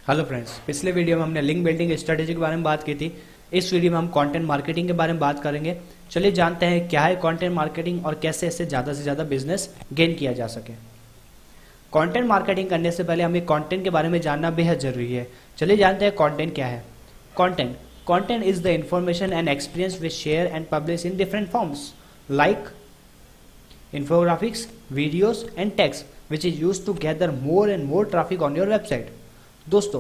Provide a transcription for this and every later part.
Hello friends, पिछले video में हमने लिंक बिल्डिंग स्ट्रेटेजी के बारे में बात की थी। इस वीडियो में हम कंटेंट मार्केटिंग के बारे में बात करेंगे। चलिए जानते हैं क्या है कंटेंट मार्केटिंग और कैसे इससे ज़्यादा से ज़्यादा बिजनेस गेन किया जा सके। कंटेंट मार्केटिंग करने से पहले हमें कंटेंट के बारे में जानना बेहद ज़रूरी है। चलिए जानते हैं कंटेंट क्या है। Content content is the information and experience which share and publish in different forms like infographics, videos and text which is used to gather more and more traffic on your website। दोस्तों,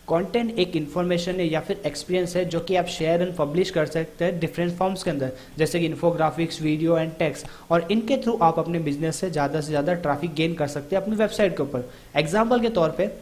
content एक information है या फिर experience है जो कि आप share and publish कर सकते हैं डिफरेंट फॉर्म्स के अंदर, जैसे कि इन्फोग्राफिक्स, वीडियो एंड टेक्स्ट, और इनके थ्रू आप अपने बिजनेस से ज़्यादा ट्रैफिक गेन कर सकते हैं अपनी वेबसाइट के ऊपर। एग्जाम्पल के तौर पर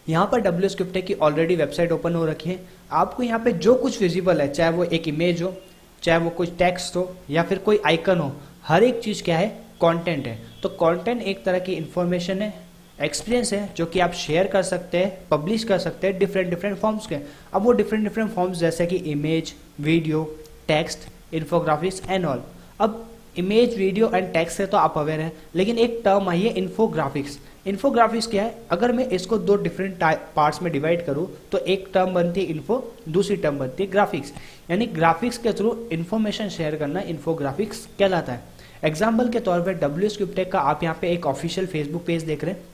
यहाँ पर डब्ल्यू स्क्रिप्टेक की ऑलरेडी वेबसाइट ओपन हो रखी है। आपको यहाँ पे जो कुछ विजिबल है, चाहे वो एक इमेज हो, चाहे वो कुछ टेक्स्ट हो या फिर कोई आइकन हो, हर एक चीज़ क्या है, कंटेंट है। तो कंटेंट एक तरह की इंफॉर्मेशन है, एक्सपीरियंस है जो कि आप शेयर कर सकते हैं, पब्लिश कर सकते हैं डिफरेंट फॉर्म्स के। अब वो डिफरेंट फॉर्म्स जैसे कि image, video, text, infographics and all. अब इमेज, वीडियो एंड टेक्स्ट से तो आप अवेयर हैं, लेकिन एक टर्म आई है इन्फोग्राफिक्स। इन्फोग्राफिक्स क्या है? अगर मैं इसको दो डिफरेंट पार्ट्स में डिवाइड करूं तो एक टर्म बनती है इन्फो, दूसरी टर्म बनती है ग्राफिक्स। यानी ग्राफिक्स के थ्रू इन्फॉर्मेशन शेयर करना इन्फोग्राफिक्स कहलाता है। एग्जाम्पल के तौर पर डब्ल्यू स्क्रिप्टेक का आप यहाँ पे एक ऑफिशियल फेसबुक पेज देख रहे हैं।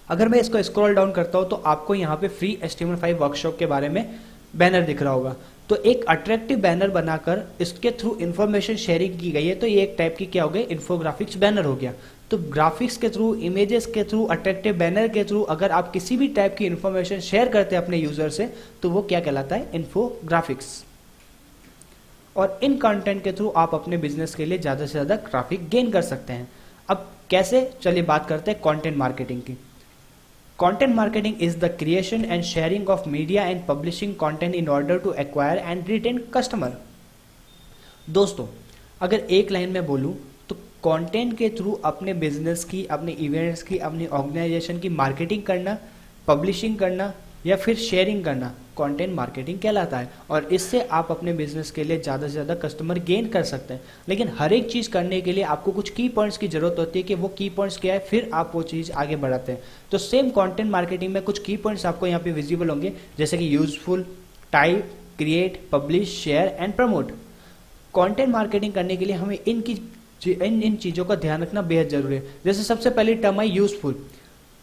अगर मैं इसको स्क्रॉल डाउन करता हूँ तो आपको यहाँ पे फ्री HTML5 वर्कशॉप के बारे में बैनर दिख रहा होगा। तो एक अट्रैक्टिव बैनर बनाकर इसके थ्रू इन्फॉर्मेशन शेयरिंग की गई है, तो ये एक टाइप की क्या हो गई, इन्फोग्राफिक्स बैनर हो गया। तो ग्राफिक्स के थ्रू, इमेजेस के थ्रू, अट्रैक्टिव बैनर के थ्रू अगर आप किसी भी टाइप की इन्फॉर्मेशन शेयर करते हैं अपने यूजर से, तो वो क्या कहलाता है, इन्फोग्राफिक्स। और इन कंटेंट के थ्रू आप अपने बिजनेस के लिए ज़्यादा से ज़्यादा ट्रैफिक गेन कर सकते हैं। अब कैसे, चलिए बात करते हैं कंटेंट मार्केटिंग की। Content marketing is the creation and sharing of media and publishing content in order to acquire and retain customer. दोस्तों, अगर एक लाइन में बोलूं तो कंटेंट के थ्रू अपने बिजनेस की, अपने इवेंट्स की, अपनी ऑर्गेनाइजेशन की मार्केटिंग करना, पब्लिशिंग करना या फिर शेयरिंग करना कंटेंट मार्केटिंग कहलाता है। और इससे आप अपने बिजनेस के लिए ज़्यादा से ज़्यादा कस्टमर गेन कर सकते हैं। लेकिन हर एक चीज़ करने के लिए आपको कुछ की पॉइंट्स की जरूरत होती है कि वो की पॉइंट्स क्या है, फिर आप वो चीज़ आगे बढ़ाते हैं। तो सेम कंटेंट मार्केटिंग में कुछ की पॉइंट्स आपको यहाँ पे विजिबल होंगे, जैसे कि useful, type, create, publish, share and promote. Content marketing करने के लिए हमें इन चीज़ों का ध्यान रखना बेहद जरूरी है। जैसे सबसे पहली टर्म है यूजफुल।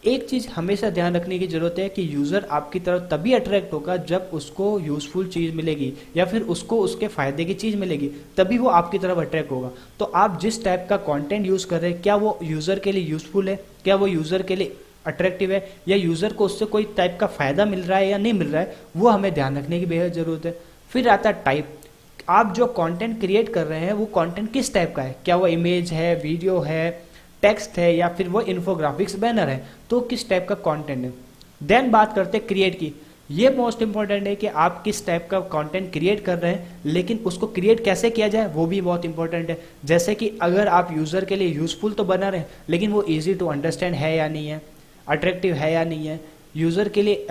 एक चीज़ हमेशा ध्यान रखने की जरूरत है कि यूज़र आपकी तरफ तभी अट्रैक्ट होगा जब उसको यूज़फुल चीज़ मिलेगी या फिर उसको उसके फ़ायदे की चीज़ मिलेगी, तभी वो आपकी तरफ अट्रैक्ट होगा। तो आप जिस टाइप का कंटेंट यूज़ कर रहे हैं, क्या वो यूज़र के लिए यूज़फुल है, क्या वो यूज़र के लिए अट्रैक्टिव है, या यूज़र को उससे कोई टाइप का फ़ायदा मिल रहा है या नहीं मिल रहा है, वो हमें ध्यान रखने की बेहद ज़रूरत है। फिर आता है टाइप। आप जो कंटेंट क्रिएट कर रहे हैं वो कंटेंट किस टाइप का है, क्या वो इमेज है, वीडियो है, टेक्स्ट है या फिर वो इन्फोग्राफिक्स बैनर है, तो किस टाइप का कंटेंट है। देन बात करते हैं क्रिएट की। ये मोस्ट इंपॉर्टेंट है कि आप किस टाइप का कंटेंट क्रिएट कर रहे हैं, लेकिन उसको क्रिएट कैसे किया जाए वो भी बहुत इंपॉर्टेंट है। जैसे कि अगर आप यूजर के लिए यूजफुल तो बना रहे हैं, लेकिन वो इजी टू अंडरस्टैंड है या नहीं है, अट्रैक्टिव है या नहीं है, यूजर के लिए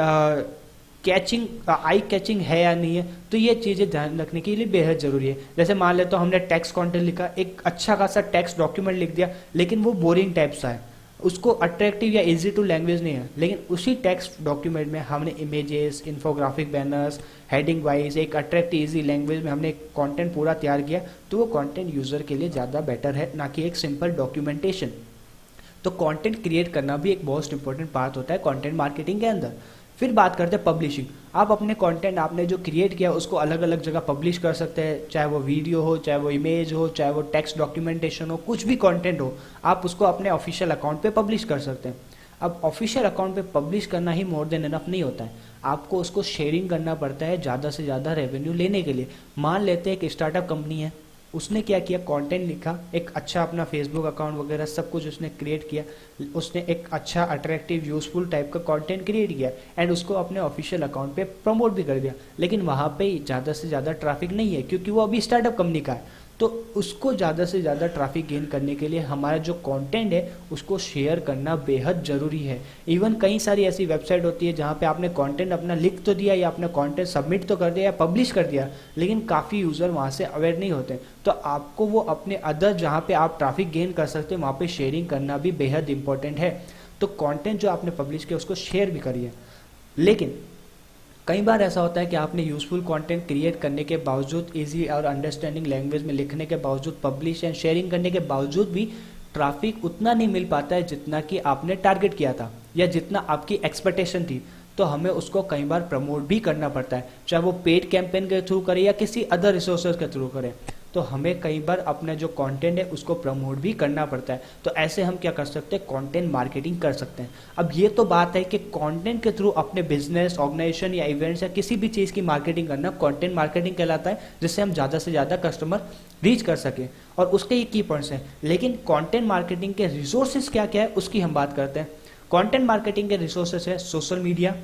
कैचिंग, आई कैचिंग है या नहीं है, तो ये चीज़ें ध्यान रखने के लिए बेहद ज़रूरी है। जैसे मान ले तो हमने टेक्स्ट कंटेंट लिखा, एक अच्छा खासा टेक्स्ट डॉक्यूमेंट लिख दिया, लेकिन वो बोरिंग टाइप सा है, उसको अट्रैक्टिव या इजी टू लैंग्वेज नहीं है, लेकिन उसी टेक्स्ट डॉक्यूमेंट में हमने images, infographic banners, heading wise एक अट्रैक्टिव इजी लैंग्वेज में हमने एक कंटेंट पूरा तैयार किया, तो वो कंटेंट यूज़र के लिए ज़्यादा बेटर है, ना कि एक सिंपल डॉक्यूमेंटेशन। तो कंटेंट क्रिएट करना भी एक मोस्ट इंपॉर्टेंट पार्ट होता है कंटेंट मार्केटिंग के अंदर। फिर बात करते हैं पब्लिशिंग। आप अपने कंटेंट, आपने जो क्रिएट किया उसको अलग अलग जगह पब्लिश कर सकते हैं, चाहे वो वीडियो हो, चाहे वो इमेज हो, चाहे वो टेक्स्ट डॉक्यूमेंटेशन हो, कुछ भी कंटेंट हो, आप उसको अपने ऑफिशियल अकाउंट पे पब्लिश कर सकते हैं। अब ऑफिशियल अकाउंट पे पब्लिश करना ही मोर देन इनफ नहीं होता है, आपको उसको शेयरिंग करना पड़ता है ज़्यादा से ज़्यादा रेवेन्यू लेने के लिए। मान लेते हैं एक स्टार्टअप कंपनी है, उसने क्या किया, कंटेंट लिखा, एक अच्छा अपना फेसबुक अकाउंट वगैरह सब कुछ उसने क्रिएट किया, उसने एक अच्छा अट्रैक्टिव यूजफुल टाइप का कंटेंट क्रिएट किया एंड उसको अपने ऑफिशियल अकाउंट पे प्रमोट भी कर दिया, लेकिन वहाँ पे ज़्यादा से ज़्यादा ट्रैफिक नहीं है क्योंकि वो अभी स्टार्टअप कंपनी का है। तो उसको ज़्यादा से ज़्यादा ट्रैफिक गेन करने के लिए हमारा जो कंटेंट है उसको शेयर करना बेहद ज़रूरी है। इवन कई सारी ऐसी वेबसाइट होती है जहाँ पे आपने कंटेंट अपना लिख तो दिया या अपना कंटेंट सबमिट तो कर दिया या पब्लिश कर दिया, लेकिन काफ़ी यूज़र वहाँ से अवेयर नहीं होते। तो आपको वो अपने अदर जहाँ पे आप ट्रैफिक गेन कर सकते हैं वहाँ पे शेयरिंग करना भी बेहद इंपॉर्टेंट है। तो कंटेंट जो आपने पब्लिश किया उसको शेयर भी करिए। लेकिन कई बार ऐसा होता है कि आपने यूजफुल कंटेंट क्रिएट करने के बावजूद, इजी और अंडरस्टैंडिंग लैंग्वेज में लिखने के बावजूद, पब्लिश एंड शेयरिंग करने के बावजूद भी ट्रैफिक उतना नहीं मिल पाता है जितना कि आपने टारगेट किया था या जितना आपकी एक्सपेक्टेशन थी, तो हमें उसको कई बार प्रमोट भी करना पड़ता है, चाहे वो पेड कैंपेन के थ्रू करे या किसी अदर रिसोर्सेज के थ्रू करे। तो हमें कई बार अपना जो कंटेंट है उसको प्रमोट भी करना पड़ता है। तो ऐसे हम क्या कर सकते हैं, कंटेंट मार्केटिंग कर सकते हैं। अब ये तो बात है कि कंटेंट के थ्रू अपने बिजनेस, ऑर्गेनाइजेशन या इवेंट्स या किसी भी चीज़ की मार्केटिंग करना कंटेंट मार्केटिंग कहलाता है, जिससे हम ज़्यादा से ज़्यादा कस्टमर रीच कर सकें, और उसके ये की पॉइंट्स हैं। लेकिन कंटेंट मार्केटिंग के रिसोर्सेज क्या क्या है उसकी हम बात करते हैं। कंटेंट मार्केटिंग के रिसोर्सेज है social media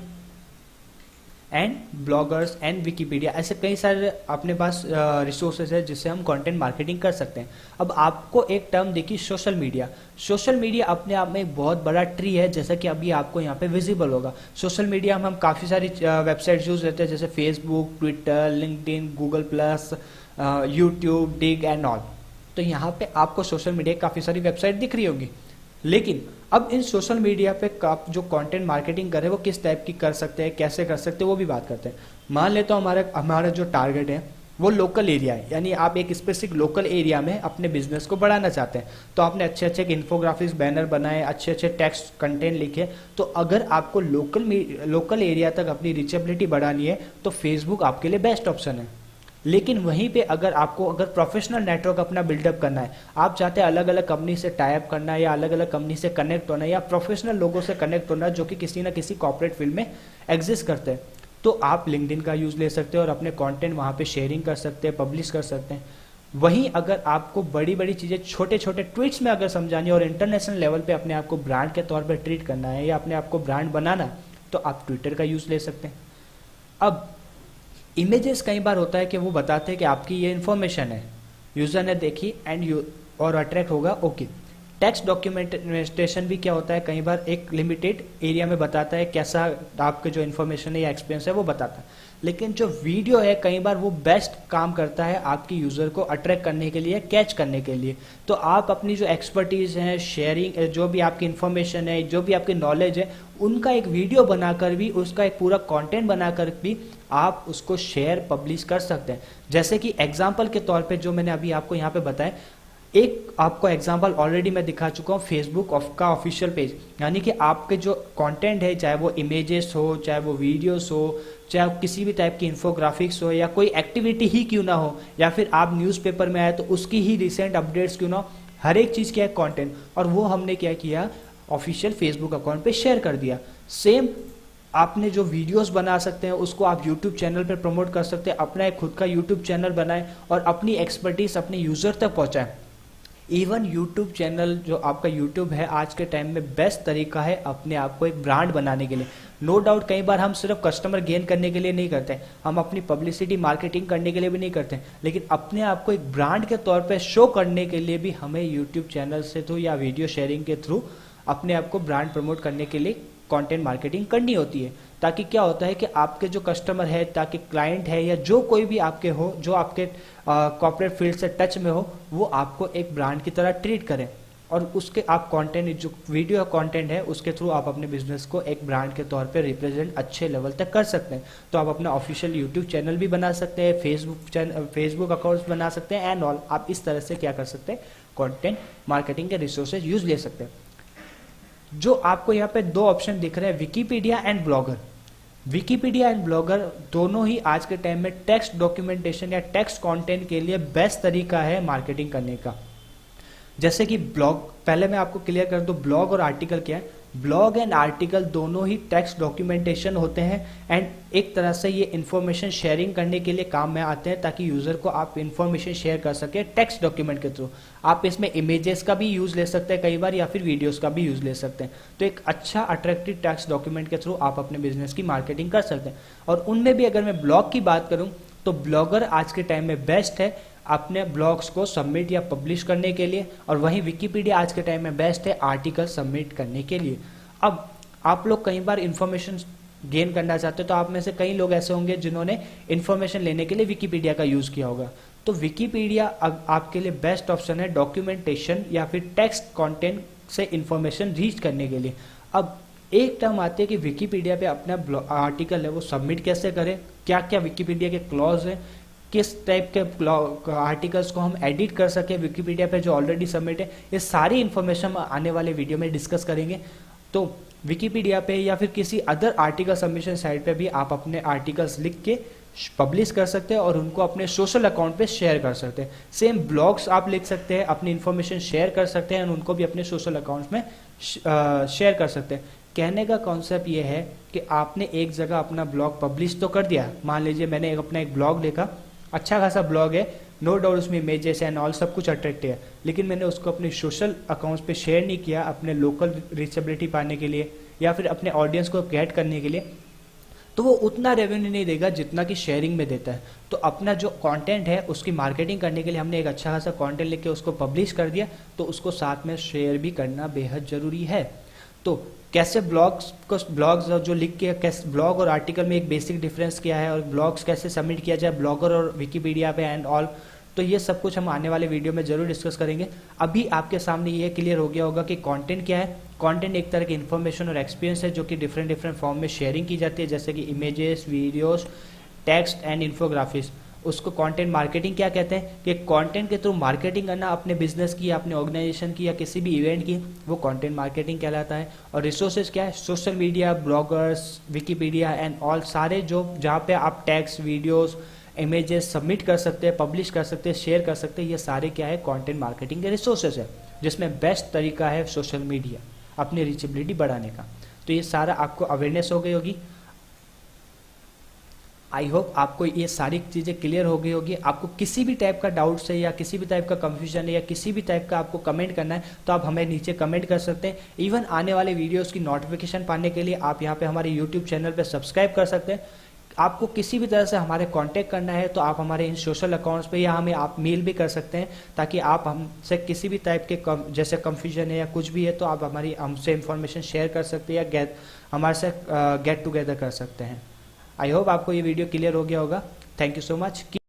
and bloggers and Wikipedia. ऐसे कई सारे अपने पास रिसोर्सेज है जिससे हम कंटेंट मार्केटिंग कर सकते हैं। अब आपको एक टर्म देखी, सोशल मीडिया। सोशल मीडिया अपने आप में एक बहुत बड़ा ट्री है, जैसा कि अभी आपको यहाँ पे विजिबल होगा। सोशल मीडिया में हम काफ़ी सारी वेबसाइट्स यूज रहते हैं, जैसे Facebook, Twitter, LinkedIn, Google plus, YouTube, dig and all. तो यहाँ पे आपको सोशल मीडिया काफ़ी सारी वेबसाइट दिख रही होगी। लेकिन अब इन सोशल मीडिया पे आप जो कंटेंट मार्केटिंग कर रहे हैं वो किस टाइप की कर सकते हैं, कैसे कर सकते हैं, वो भी बात करते हैं। मान लेते हो हमारा जो टारगेट है वो लोकल एरिया है, यानी आप एक स्पेसिफिक लोकल एरिया में अपने बिजनेस को बढ़ाना चाहते हैं। तो आपने अच्छे अच्छे इन्फोग्राफिक्स, बैनर बनाए, अच्छे अच्छे टेक्स्ट कंटेंट लिखे। तो अगर आपको लोकल एरिया तक अपनी रीचेबिलिटी बढ़ानी है तो फेसबुक आपके लिए बेस्ट ऑप्शन है। लेकिन वहीं पे अगर प्रोफेशनल नेटवर्क अपना बिल्डअप करना है, आप चाहते हैं अलग अलग कंपनी से टाई अप करना है या अलग अलग कंपनी से कनेक्ट होना है या प्रोफेशनल लोगों से कनेक्ट होना है जो कि किसी ना किसी कॉर्पोरेट फील्ड में एग्जिस्ट करते हैं, तो आप लिंक्डइन का यूज ले सकते हैं और अपने कंटेंट वहां पे शेयरिंग कर सकते हैं, पब्लिश कर सकते हैं। वहीं अगर आपको बड़ी बड़ी चीजें छोटे छोटे ट्वीट्स में अगर समझानी है और इंटरनेशनल लेवल पे अपने आप को ब्रांड के तौर पर ट्रीट करना है या अपने आप को ब्रांड बनाना है, तो आप ट्विटर का यूज ले सकते हैं। अब इमेजेस कई बार होता है कि वो बताते हैं कि आपकी ये इन्फॉर्मेशन है, यूजर ने देखी और अट्रैक्ट होगा, ओके। टेक्स्ट डॉक्यूमेंटेशन भी क्या होता है, कई बार एक लिमिटेड एरिया में बताता है कैसा आपके जो इन्फॉर्मेशन है या एक्सपीरियंस है वो बताता है। लेकिन जो वीडियो है कई बार वो बेस्ट काम करता है आपकी यूजर को अट्रैक्ट करने के लिए, कैच करने के लिए। तो आप अपनी जो एक्सपर्टीज है, शेयरिंग, जो भी आपकी इन्फॉर्मेशन है, जो भी आपकी नॉलेज है, उनका एक वीडियो बनाकर भी, उसका एक पूरा कंटेंट बनाकर भी आप उसको शेयर, पब्लिश कर सकते हैं। जैसे कि एग्जांपल के तौर पे जो मैंने अभी आपको यहाँ पे बताया, एक आपको एग्जांपल ऑलरेडी मैं दिखा चुका हूँ फेसबुक का ऑफिशियल पेज, यानी कि आपके जो कंटेंट है, चाहे वो इमेजेस हो, चाहे वो वीडियोस हो, चाहे किसी भी टाइप की इन्फोग्राफिक्स हो या कोई एक्टिविटी ही क्यों ना हो, या फिर आप न्यूज़पेपर में आए तो उसकी ही रिसेंट अपडेट्स क्यों ना हो, हर एक चीज़ क्या है कंटेंट, और वो हमने क्या किया, ऑफिशियल फेसबुक अकाउंट पे शेयर कर दिया। सेम आपने जो वीडियोस बना सकते हैं उसको आप यूट्यूब चैनल पर प्रमोट कर सकते हैं, अपना एक खुद का यूट्यूब चैनल बनाएं और अपनी एक्सपर्टीज अपने यूजर तक पहुंचाएं। इवन यूट्यूब चैनल, जो आपका यूट्यूब है, आज के टाइम में बेस्ट तरीका है अपने आप को एक ब्रांड बनाने के लिए। नो डाउट कई बार हम सिर्फ कस्टमर गेन करने के लिए नहीं करते, हम अपनी पब्लिसिटी, मार्केटिंग करने के लिए भी नहीं करते, लेकिन अपने आप को एक ब्रांड के तौर पे शो करने के लिए भी हमें यूट्यूब चैनल से थ्रू या वीडियो शेयरिंग के थ्रू अपने आप को ब्रांड प्रमोट करने के लिए कंटेंट मार्केटिंग करनी होती है। ताकि क्या होता है कि आपके जो कस्टमर है, ताकि क्लाइंट है या जो कोई भी आपके हो, जो आपके कॉर्पोरेट फील्ड से टच में हो, वो आपको एक ब्रांड की तरह ट्रीट करें, और उसके आप कंटेंट, जो वीडियो कंटेंट है, उसके थ्रू आप अपने बिजनेस को एक ब्रांड के तौर पे रिप्रेजेंट अच्छे लेवल तक कर सकते हैं। तो आप अपना ऑफिशियल यूट्यूब चैनल भी बना सकते हैं, फेसबुक अकाउंट्स बना सकते हैं एंड ऑल। आप इस तरह से क्या कर सकते हैं, कंटेंट मार्केटिंग के रिसोर्सेज यूज ले सकते हैं। जो आपको यहाँ पे दो ऑप्शन दिख रहे हैं, Wikipedia and blogger. Wikipedia and blogger दोनों ही आज के टाइम में टेक्स्ट डॉक्यूमेंटेशन या टेक्स्ट कंटेंट के लिए बेस्ट तरीका है मार्केटिंग करने का। जैसे कि ब्लॉग, पहले मैं आपको क्लियर कर दूं ब्लॉग और आर्टिकल क्या है। ब्लॉग एंड आर्टिकल दोनों ही टेक्स्ट डॉक्यूमेंटेशन होते हैं एंड एक तरह से ये इन्फॉर्मेशन शेयरिंग करने के लिए काम में आते हैं, ताकि यूजर को आप इन्फॉर्मेशन शेयर कर सके टेक्स्ट डॉक्यूमेंट के थ्रू। आप इसमें इमेजेस का भी यूज ले सकते हैं कई बार, या फिर वीडियोस का भी यूज ले सकते हैं। तो एक अच्छा अट्रैक्टिव टेक्स्ट डॉक्यूमेंट के थ्रू आप अपने बिजनेस की मार्केटिंग कर सकते हैं। और उनमें भी अगर मैं ब्लॉग की बात करूं तो ब्लॉगर आज के टाइम में बेस्ट है अपने ब्लॉग्स को सबमिट या पब्लिश करने के लिए, और वहीं विकीपीडिया आज के टाइम में बेस्ट है आर्टिकल सबमिट करने के लिए। अब आप लोग कई बार इन्फॉर्मेशन गेन करना चाहते हो, तो आप में से कई लोग ऐसे होंगे जिन्होंने इन्फॉर्मेशन लेने के लिए विकीपीडिया का यूज किया होगा। तो विकीपीडिया अब आपके लिए बेस्ट ऑप्शन है डॉक्यूमेंटेशन या फिर टेक्स्ट कंटेंट से इन्फॉर्मेशन रीच करने के लिए। अब एक टर्म आती है कि विकिपीडिया पे अपना आर्टिकल है वो सबमिट कैसे करें, क्या क्या विकिपीडिया के क्लॉज हैं, किस टाइप के आर्टिकल्स को हम एडिट कर सके विकिपीडिया पे जो ऑलरेडी सबमिट है, ये सारी इन्फॉर्मेशन हम आने वाले वीडियो में डिस्कस करेंगे। तो विकिपीडिया पे या फिर किसी अदर आर्टिकल सबमिशन साइट पे भी आप अपने आर्टिकल्स लिख के पब्लिश कर सकते हैं और उनको अपने सोशल अकाउंट पे शेयर कर सकते हैं। सेम ब्लॉग्स आप लिख सकते हैं, अपनी इन्फॉर्मेशन शेयर कर सकते हैं और उनको भी अपने सोशल अकाउंट्स में शेयर कर सकते हैं। कहने का कॉन्सेप्ट ये है कि आपने एक जगह अपना ब्लॉग पब्लिश तो कर दिया, मान लीजिए मैंने अपना एक ब्लॉग लिखा, अच्छा खासा ब्लॉग है, नो डाउट उसमें इमेजेस एंड ऑल सब कुछ अट्रैक्टिव है, लेकिन मैंने उसको अपने सोशल अकाउंट्स पे शेयर नहीं किया अपने लोकल रीचेबिलिटी पाने के लिए या फिर अपने ऑडियंस को गेट करने के लिए, तो वो उतना रेवेन्यू नहीं देगा जितना कि शेयरिंग में देता है। तो अपना जो कंटेंट है उसकी मार्केटिंग करने के लिए हमने एक अच्छा खासा कंटेंट लेके उसको पब्लिश कर दिया, तो उसको साथ में शेयर भी करना बेहद ज़रूरी है। तो कैसे ब्लॉग्स जो लिख के कैसे ब्लॉग और आर्टिकल में एक बेसिक डिफरेंस क्या है और ब्लॉग्स कैसे सबमिट किया जाए ब्लॉगर और विकिपीडिया पे एंड ऑल, तो ये सब कुछ हम आने वाले वीडियो में जरूर डिस्कस करेंगे। अभी आपके सामने ये क्लियर हो गया होगा कि कंटेंट क्या है। कंटेंट एक तरह की इन्फॉर्मेशन और एक्सपीरियंस है जो कि डिफरेंट फॉर्म में शेयरिंग की जाती है, जैसे कि images, videos, text and infographics. उसको कंटेंट मार्केटिंग क्या कहते हैं कि कंटेंट के थ्रू मार्केटिंग करना अपने बिजनेस की, अपने ऑर्गेनाइजेशन की या किसी भी इवेंट की, वो कंटेंट मार्केटिंग कहलाता है। और रिसोर्सेज क्या है, social media, bloggers, Wikipedia and all सारे जो जहाँ पे आप टेक्स्ट, वीडियोस, इमेजेस सबमिट कर सकते हैं, पब्लिश कर सकते हैं, शेयर कर सकते हैं, ये सारे क्या है कंटेंट मार्केटिंग के रिसोर्सेज है, जिसमें बेस्ट तरीका है सोशल मीडिया अपनी रीचेबिलिटी बढ़ाने का। तो ये सारा आपको अवेयरनेस हो गई होगी। आई होप आपको ये सारी चीज़ें क्लियर हो गई होगी। आपको किसी भी टाइप का डाउट्स है या किसी भी टाइप का कंफ्यूजन है या किसी भी टाइप का आपको कमेंट करना है तो आप हमें नीचे कमेंट कर सकते हैं। इवन आने वाले वीडियोस की नोटिफिकेशन पाने के लिए आप यहाँ पे हमारे यूट्यूब चैनल पे सब्सक्राइब कर सकते हैं। आपको किसी भी तरह से हमारे कांटेक्ट करना है तो आप हमारे इन सोशल अकाउंट्स पे या हमें आप मेल भी कर सकते हैं, ताकि आप हमसे किसी भी टाइप के जैसे कंफ्यूजन है या कुछ भी है तो आप हमारी हमसे इंफॉर्मेशन शेयर कर सकते हैं या हमारे से गेट टुगेदर कर सकते हैं। आई होप आपको ये वीडियो क्लियर हो गया होगा। Thank you so much.